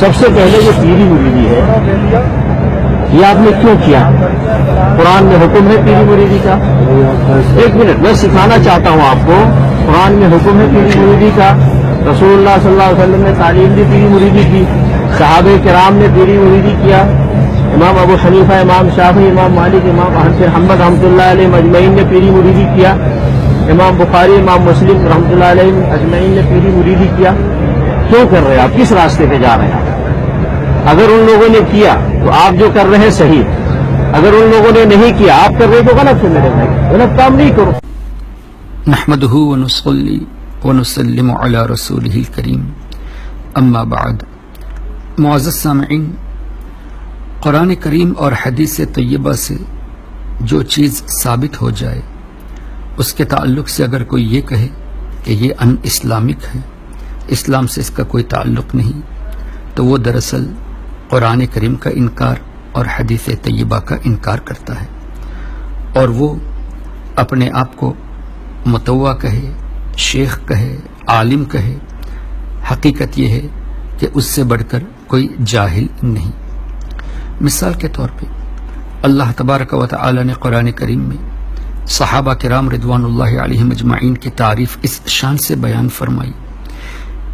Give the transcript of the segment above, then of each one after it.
سب سے پہلے جو پیری مریدی ہے یہ آپ نے کیوں کیا؟ قرآن میں حکم ہے پیری مریدی کا؟ ایک منٹ، میں سکھانا چاہتا ہوں آپ کو. قرآن میں حکم ہے پیری مریدی کا، رسول اللہ صلی اللہ علیہ وسلم نے تعلیم دی پیری مریدی کی، صحابہ کرام نے پیری مریدی کیا، امام ابو حنیفہ، امام شافعی، امام مالک، امام احمد بن حنبل رحمۃ اللہ علیہ اجمعین نے پیری مریدی کیا، امام بخاری، امام مسلم رحمۃ اللہ علیہ اجمعین نے پیری مریدی کیا. کیوں کر رہے ہیں آپ؟ کس راستے پہ جا رہے ہیں آپ؟ اگر ان لوگوں نے کیا تو آپ جو کر رہے ہیں صحیح، اگر ان لوگوں نے نہیں کیا آپ کر رہے تو غلط ہے. میرے بھائی غلط کام نہیں کرو. نحمده ونصلي ونسلم على رسوله الكريم اما بعد. معزز سامعین، قرآن کریم اور حدیث طیبہ سے جو چیز ثابت ہو جائے اس کے تعلق سے اگر کوئی یہ کہے کہ یہ ان اسلامک ہے، اسلام سے اس کا کوئی تعلق نہیں، تو وہ دراصل قرآن کریم کا انکار اور حدیث طیبہ کا انکار کرتا ہے، اور وہ اپنے آپ کو متوع کہے، شیخ کہے، عالم کہے. حقیقت یہ ہے کہ اس سے بڑھ کر کوئی جاہل نہیں. مثال کے طور پہ اللہ تبارک و تعالی نے قرآن کریم میں صحابہ کرام رضوان اللہ علیہم اجمعین کی تعریف اس شان سے بیان فرمائی: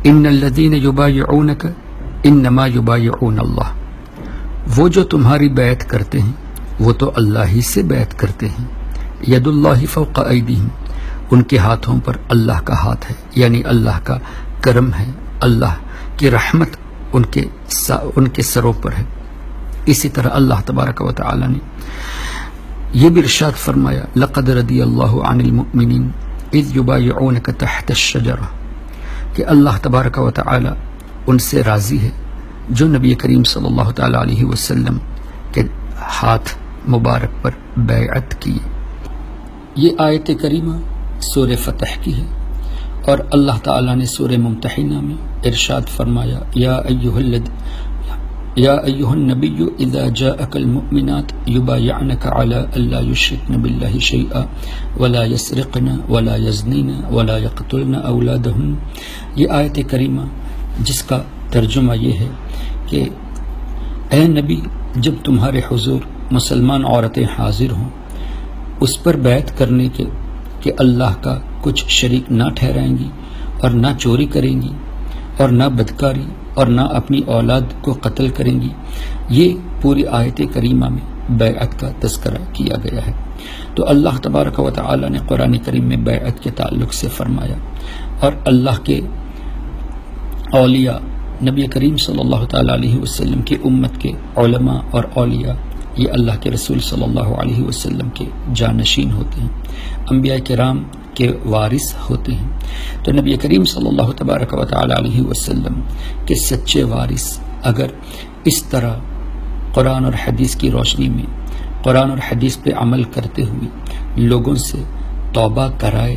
ان الذین یبایعونک انما یبایعون اللہ. وہ جو تمہاری بیعت کرتے ہیں وہ تو اللہ ہی سے بیعت کرتے ہیں. ید اللہ فوق ایدیہم، ان کے ہاتھوں پر اللہ کا ہاتھ ہے، یعنی اللہ کا کرم ہے، اللہ کی رحمت ان کے سروں پر ہے. اسی طرح اللہ تبارک و تعالی نے یہ بھی ارشاد فرمایا: لقد رضی اللہ عن المؤمنین اذ یبایعونک تحت الشجرہ، کہ اللہ تبارک و تعالی ان سے راضی ہے جو نبی کریم صلی اللہ تعالی علیہ وسلم کے ہاتھ مبارک پر بیعت کیے. یہ آیت کریمہ سورہ فتح کی ہے، اور اللہ تعالی نے سورہ ممتحنہ میں ارشاد فرمایا: یا ایھا النبی اذا جاءک المؤمنات یبایعنک علی الا یشرکن باللہ شیئا ولا یسرقن ولا یزنین ولا یقتلن اولادہن. یہ آیت کریمہ جس کا ترجمہ یہ ہے کہ اے نبی، جب تمہارے حضور مسلمان عورتیں حاضر ہوں اس پر بیعت کرنے کے کہ اللہ کا کچھ شریک نہ ٹھہرائیں گی، اور نہ چوری کریں گی، اور نہ بدکاری، اور نہ اپنی اولاد کو قتل کریں گی. یہ پوری آیت کریمہ میں بیعت کا تذکرہ کیا گیا ہے. تو اللہ تبارک و تعالی نے قرآن کریم میں بیعت کے تعلق سے فرمایا، اور اللہ کے اولیاء نبی کریم صلی اللہ تعالی علیہ وسلم کی امت کے علماء اور اولیاء یہ اللہ کے رسول صلی اللہ علیہ وسلم کے جانشین ہوتے ہیں، انبیاء کرام کے وارث ہوتے ہیں. تو نبی کریم صلی اللہ تبارک و تعالی علیہ وسلم کے سچے وارث اگر اس طرح قرآن اور حدیث کی روشنی میں قرآن اور حدیث پہ عمل کرتے ہوئے لوگوں سے توبہ کرائے،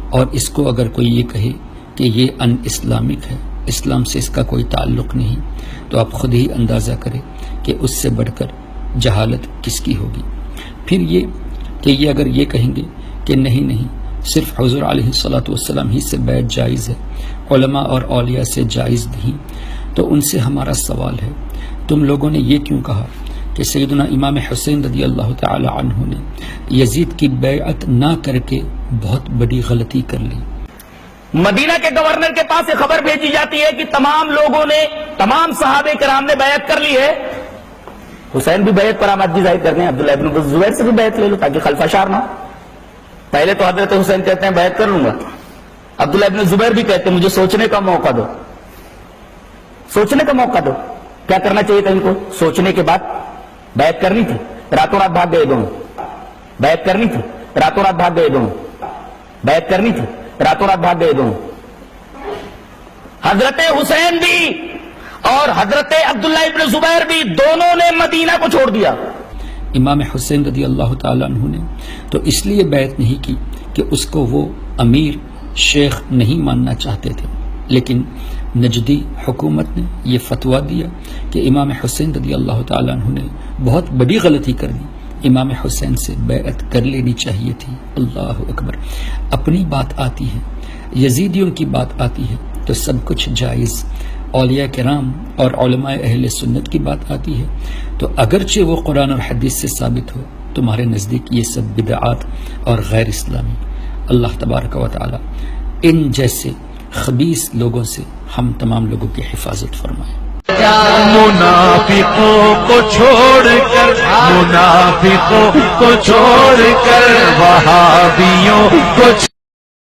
اور اس کو اگر کوئی یہ کہے کہ یہ ان اسلامک ہے، اسلام سے اس کا کوئی تعلق نہیں، تو آپ خود ہی اندازہ کریں کہ اس سے بڑھ کر جہالت کس کی ہوگی. پھر یہ کہ یہ اگر یہ کہیں گے کہ نہیں صرف حضور علیہ الصلوۃ والسلام ہی سے بیعت جائز ہے، علماء اور اولیاء سے جائز نہیں، تو ان سے ہمارا سوال ہے تم لوگوں نے یہ کیوں کہا کہ سیدنا امام حسین رضی اللہ تعالی عنہ نے یزید کی بیعت نہ کر کے بہت بڑی غلطی کر لی؟ مدینہ کے گورنر کے پاس یہ خبر بھیجی جاتی ہے کہ تمام لوگوں نے، تمام صحابہ کرام نے بیعت کر لی ہے. حسین بھی بیعت پر آمادگی ظاہر کرنے، عبداللہ ابن زبیر سے بھی بیعت لے لو تاکہ خلفہ شار نہ. پہلے تو حضرت حسین کہتے ہیں بیعت کر لوں گا، عبداللہ ابن زبیر بھی کہتے ہیں مجھے سوچنے کا موقع دو، سوچنے کا موقع دو. کیا کرنا چاہیے تھا ان کو؟ سوچنے کے بعد بیعت کرنی تھی، راتوں رات بھاگ گئے دونوں. بیعت کرنی تھی، راتوں رات بھاگ گئے دونوں. بیعت کرنی تھی، راتوں رات بھاگ گئے دونوں. حضرت حسین بھی اور حضرت عبداللہ ابن زبیر بھی دونوں نے مدینہ کو چھوڑ دیا. امام حسین رضی اللہ تعالیٰ عنہ نے تو اس لیے بیعت نہیں کی کہ اس کو وہ امیر شیخ نہیں ماننا چاہتے تھے، لیکن نجدی حکومت نے یہ فتویٰ دیا کہ امام حسین رضی اللہ تعالیٰ عنہ نے بہت بڑی غلطی کر دی، امام حسین سے بیعت کر لینی چاہیے تھی. اللہ اکبر. اپنی بات آتی ہے، یزیدیوں کی بات آتی ہے تو سب کچھ جائز، اولیاء کرام اور علماء اہل سنت کی بات آتی ہے تو اگرچہ وہ قرآن اور حدیث سے ثابت ہو، تمہارے نزدیک یہ سب بدعات اور غیر اسلامی۔ اللہ تبارک و تعالی ان جیسے خبیث لوگوں سے ہم تمام لوگوں کی حفاظت فرمائے۔ منافقوں کو چھوڑ کر وہابیوں کو